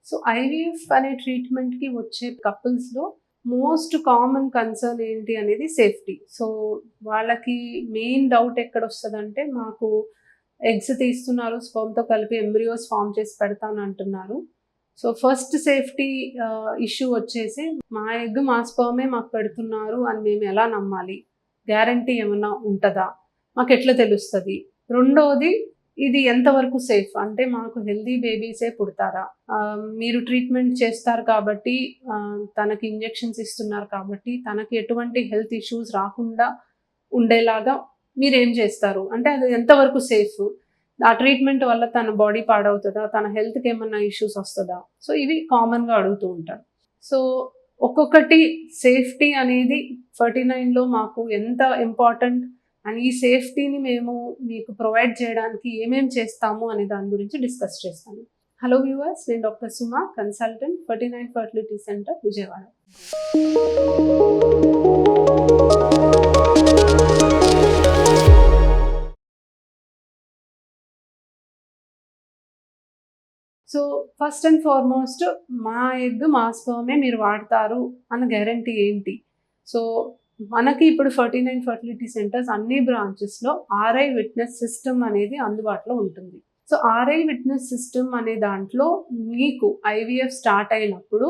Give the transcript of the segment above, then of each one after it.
So IVF అనే ట్రీట్మెంట్కి వచ్చే కపుల్స్లో మోస్ట్ కామన్ కన్సర్న్ ఏంటి అనేది సేఫ్టీ. సో వాళ్ళకి మెయిన్ డౌట్ ఎక్కడ వస్తుందంటే, మాకు ఎగ్స్ తీస్తున్నారు, స్పర్మ్తో కలిపి ఎంబ్రియోస్ ఫామ్ చేసి పెడతాను అంటున్నారు. సో ఫస్ట్ సేఫ్టీ ఇష్యూ వచ్చేసి, మా ఎగ్ మా స్పర్మే మాకు పెడుతున్నారు అని మేము ఎలా నమ్మాలి, గ్యారంటీ ఏమన్నా ఉంటుందా, మాకు ఎట్లా తెలుస్తుంది. రెండోది, ఇది ఎంతవరకు సేఫ్, అంటే మాకు హెల్దీ బేబీసే పుడతారా, మీరు ట్రీట్మెంట్ చేస్తారు కాబట్టి, తనకి ఇంజెక్షన్స్ ఇస్తున్నారు కాబట్టి తనకి ఎటువంటి హెల్త్ ఇష్యూస్ రాకుండా ఉండేలాగా మీరేం చేస్తారు, అంటే అది ఎంతవరకు సేఫ్, ఆ ట్రీట్మెంట్ వల్ల తన బాడీ పాడవుతుందా, తన హెల్త్కి ఏమన్నా ఇష్యూస్ వస్తుందా. సో ఇవి కామన్గా అడుగుతూ ఉంటారు. సో ఒక్కొక్కటి సేఫ్టీ అనేది 39లో మాకు ఎంత ఇంపార్టెంట్ అండ్ ఈ సేఫ్టీని మేము మీకు ప్రొవైడ్ చేయడానికి ఏమేమి చేస్తాము అనే దాని గురించి డిస్కస్ చేస్తాను. హలో వ్యూవర్స్, నేను doctor Suma, consultant, 39 fertility centre, Vijayawada. So first and foremost, మా ఎగ్ మా స్పర్మే మీరు వాడతారు అన్న గ్యారంటీ ఏంటి. సో మనకి ఇప్పుడు 39 ఫర్టిలిటీ సెంటర్స్ అన్ని బ్రాంచెస్లో ఆర్ఐ విట్నెస్ సిస్టమ్ అనేది అందుబాటులో ఉంటుంది. సో ఆర్ఐ విట్నెస్ సిస్టమ్ అనే దాంట్లో మీకు ఐవీఎఫ్ స్టార్ట్ అయినప్పుడు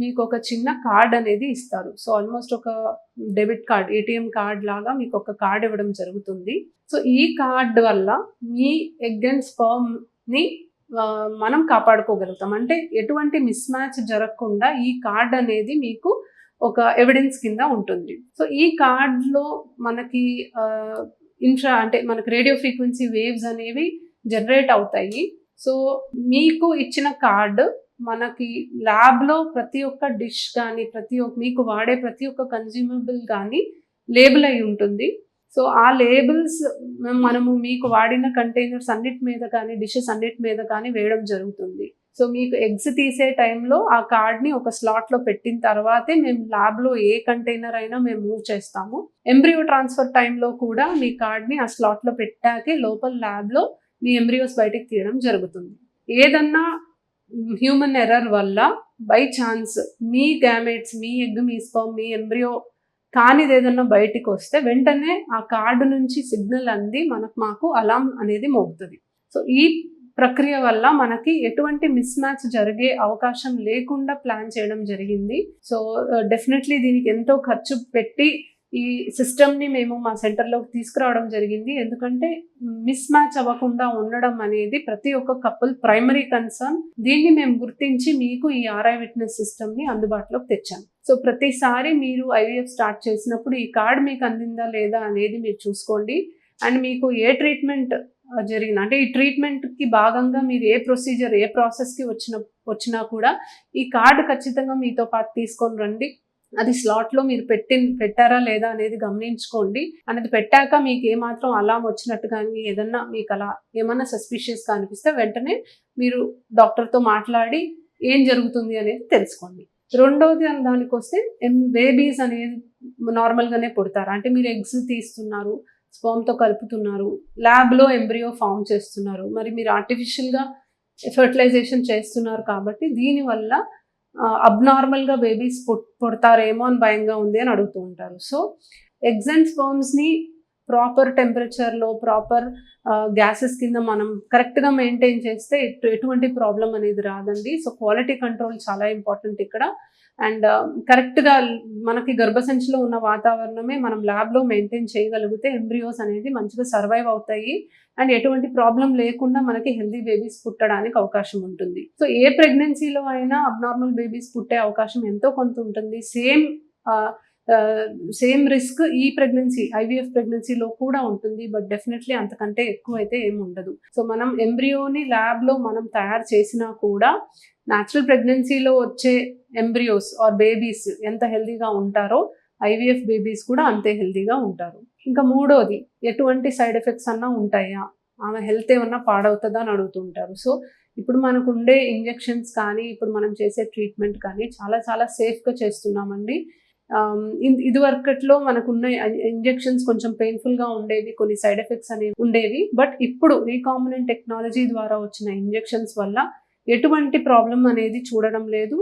మీకు ఒక చిన్న కార్డ్ అనేది ఇస్తారు. సో ఆల్మోస్ట్ ఒక డెబిట్ కార్డ్, ఏటీఎం కార్డ్ లాగా మీకు ఒక కార్డ్ ఇవ్వడం జరుగుతుంది. సో ఈ కార్డ్ వల్ల మీ ఎగ్ అండ్ స్పర్మ్ని మనం కాపాడుకోగలుగుతాం. అంటే ఎటువంటి మిస్ మ్యాచ్ జరగకుండా ఈ కార్డ్ అనేది మీకు ఒక ఎవిడెన్స్ కింద ఉంటుంది. సో ఈ కార్డ్లో మనకి అంటే మనకి రేడియో ఫ్రీక్వెన్సీ వేవ్స్ అనేవి జనరేట్ అవుతాయి. సో మీకు ఇచ్చిన కార్డు మనకి ల్యాబ్లో ప్రతి ఒక్క డిష్ కానీ, మీకు వాడే ప్రతి ఒక్క కన్జ్యూమబుల్ కానీ లేబుల్ అయి ఉంటుంది. సో ఆ లేబుల్స్ మనము మీకు వాడిన కంటైనర్స్ అన్నిటి మీద కానీ, డిషెస్ అన్నిటి మీద కానీ వేయడం జరుగుతుంది. సో మీకు ఎగ్స్ తీసే టైంలో ఆ కార్డ్ని ఒక స్లాట్లో పెట్టిన తర్వాతే మేము ల్యాబ్లో ఏ కంటైనర్ అయినా మేము మూవ్ చేస్తాము. ఎంబ్రియో ట్రాన్స్ఫర్ టైంలో కూడా మీ కార్డ్ని ఆ స్లాట్లో పెట్టాకే లోపల ల్యాబ్లో మీ ఎంబ్రియోస్ బయటికి తీయడం జరుగుతుంది. ఏదన్నా హ్యూమన్ ఎర్రర్ వల్ల by chance me gametes, me egg, me sperm, me embryo కానిది ఏదన్నా బయటికి వస్తే వెంటనే ఆ కార్డు నుంచి సిగ్నల్ అంది మాకు అలారం అనేది మోగుతుంది. సో ఈ ప్రక్రియ వల్ల మనకి ఎటువంటి మిస్ మ్యాచ్ జరిగే అవకాశం లేకుండా ప్లాన్ చేయడం జరిగింది. సో డెఫినెట్లీ దీనికి ఎంతో ఖర్చు పెట్టి ఈ సిస్టమ్ని మేము మా సెంటర్లోకి తీసుకురావడం జరిగింది. ఎందుకంటే మిస్ మ్యాచ్ అవ్వకుండా ఉండడం అనేది ప్రతి ఒక్క కపుల్ ప్రైమరీ కన్సర్న్. దీన్ని మేము గుర్తించి మీకు ఈ ఆర్ఐ విట్నెస్ సిస్టమ్ని అందుబాటులోకి తెచ్చాము. సో ప్రతిసారి మీరు ఐవీఎఫ్ స్టార్ట్ చేసినప్పుడు ఈ కార్డ్ మీకు అందిందా లేదా అనేది మీరు చూసుకోండి. అండ్ మీకు ఏ ట్రీట్మెంట్ జరిగిన, అంటే ఈ ట్రీట్మెంట్కి భాగంగా మీరు ఏ ప్రొసీజర్, ఏ ప్రాసెస్కి వచ్చినా కూడా ఈ కార్డు ఖచ్చితంగా మీతో పాటు తీసుకొని రండి. అది స్లాట్లో మీరు పెట్టారా లేదా అనేది గమనించుకోండి. అనేది పెట్టాక మీకు ఏమాత్రం అలారం వచ్చినట్టు కానీ, ఏదన్నా మీకు అలా ఏమన్నా సస్పిషియస్గా అనిపిస్తే వెంటనే మీరు డాక్టర్తో మాట్లాడి ఏం జరుగుతుంది అనేది తెలుసుకోండి. రెండోది దానికి వస్తే, బేబీస్ అనేది నార్మల్గానే పుడతారు. అంటే మీరు ఎగ్స్ తీస్తున్నారు, స్పర్మ్తో కలుపుతున్నారు, ల్యాబ్లో ఎంబ్రియో ఫామ్ చేస్తున్నారు, మరి మీరు ఆర్టిఫిషియల్గా ఫెర్టిలైజేషన్ చేస్తున్నారు కాబట్టి దీనివల్ల అబ్నార్మల్గా బేబీస్ పుడతారేమో అని భయంగా ఉంది అని అడుగుతూ ఉంటారు. సో ఎగ్స్ అండ్ స్పర్మ్స్ని ప్రాపర్ టెంపరేచర్లో, ప్రాపర్ గ్యాసెస్ కింద మనం కరెక్ట్గా మెయింటైన్ చేస్తే ఎటువంటి ప్రాబ్లం అనేది రాదండి. సో క్వాలిటీ కంట్రోల్ చాలా ఇంపార్టెంట్ ఇక్కడ. అండ్ కరెక్ట్గా మనకి గర్భసంచిలో ఉన్న వాతావరణమే మనం ల్యాబ్లో మెయింటైన్ చేయగలిగితే ఎంబ్రియోస్ అనేది మంచిగా సర్వైవ్ అవుతాయి అండ్ ఎటువంటి ప్రాబ్లం లేకుండా మనకి హెల్దీ బేబీస్ పుట్టడానికి అవకాశం ఉంటుంది. సో ఏ ప్రెగ్నెన్సీలో అయినా అబ్నార్మల్ బేబీస్ పుట్టే అవకాశం ఎంతో కొంత ఉంటుంది. సేమ్ రిస్క్ ఈ ప్రెగ్నెన్సీ, ఐవీఎఫ్ ప్రెగ్నెన్సీలో కూడా ఉంటుంది, బట్ డెఫినెట్లీ అంతకంటే ఎక్కువ అయితే ఏమి ఉండదు. సో మనం ఎంబ్రియోని ల్యాబ్లో మనం తయారు చేసినా కూడా న్యాచురల్ ప్రెగ్నెన్సీలో వచ్చే ఎంబ్రియోస్ ఆర్ బేబీస్ ఎంత హెల్దీగా ఉంటారో ఐవీఎఫ్ బేబీస్ కూడా అంతే హెల్దీగా ఉంటారు. ఇంకా మూడోది, ఎటువంటి సైడ్ ఎఫెక్ట్స్ అన్నా ఉంటాయా, ఆమె హెల్త్ ఏమన్నా పాడవుతుందా అని అడుగుతుంటారు. సో ఇప్పుడు మనకు ఉండే ఇంజెక్షన్స్ కానీ, ఇప్పుడు మనం చేసే ట్రీట్మెంట్ కానీ చాలా చాలా సేఫ్గా చేస్తున్నామండి. ఇదివరకట్లో మనకున్న ఇంజెక్షన్స్ కొంచెం పెయిన్ఫుల్గా ఉండేవి, కొన్ని సైడ్ ఎఫెక్ట్స్ అనేవి ఉండేవి. బట్ ఇప్పుడు రీకాంబినెంట్ టెక్నాలజీ ద్వారా వచ్చిన ఇంజెక్షన్స్ వల్ల ఎటువంటి ప్రాబ్లం అనేది చూడడం లేదు.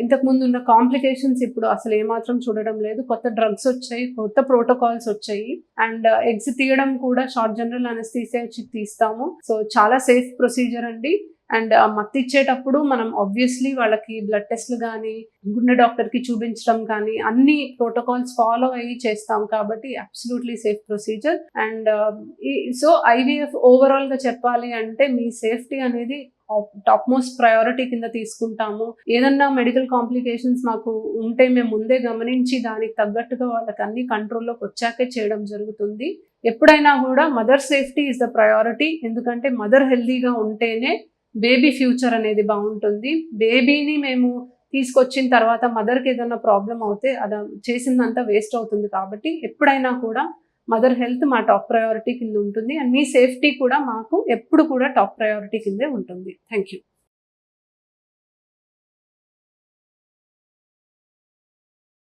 ఇంతకుముందు ఉన్న కాంప్లికేషన్స్ ఇప్పుడు అసలు ఏమాత్రం చూడడం లేదు. కొత్త డ్రగ్స్ వచ్చాయి, కొత్త ప్రోటోకాల్స్ వచ్చాయి. అండ్ ఎగ్స్ తీయడం కూడా షార్ట్ జనరల్ అనస్థీసియా ఇచ్చి తీస్తాము. సో చాలా సేఫ్ ప్రొసీజర్ అండి. అండ్ మత్తు ఇచ్చేటప్పుడు మనం ఆబ్వియస్లీ వాళ్ళకి బ్లడ్ టెస్ట్లు కానీ, గుండె డాక్టర్కి చూపించడం కానీ అన్ని ప్రోటోకాల్స్ ఫాలో అయ్యి చేస్తాం కాబట్టి absolutely safe procedure. And so IVF ఓవరాల్గా చెప్పాలి అంటే మీ సేఫ్టీ అనేది టాప్ మోస్ట్ ప్రయారిటీ కింద తీసుకుంటాము. ఏదన్నా మెడికల్ కాంప్లికేషన్స్ మాకు ఉంటే మేము ముందే గమనించి దానికి తగ్గట్టుగా వాళ్ళకి అన్ని కంట్రోల్లోకి వచ్చాకే చేయడం జరుగుతుంది. ఎప్పుడైనా కూడా mother safety is the priority. ఎందుకంటే మదర్ హెల్దీగా ఉంటేనే బేబీ ఫ్యూచర్ అనేది బాగుంటుంది. బేబీని మేము తీసుకొచ్చిన తర్వాత మదర్కి ఏదైనా ప్రాబ్లం అవుతే అది చేసిందంతా వేస్ట్ అవుతుంది. కాబట్టి ఎప్పుడైనా కూడా మదర్ హెల్త్ మా టాప్ ప్రయారిటీ కింద ఉంటుంది. అండ్ మీ సేఫ్టీ కూడా మాకు ఎప్పుడు కూడా టాప్ ప్రయారిటీ కిందే ఉంటుంది. Thank you.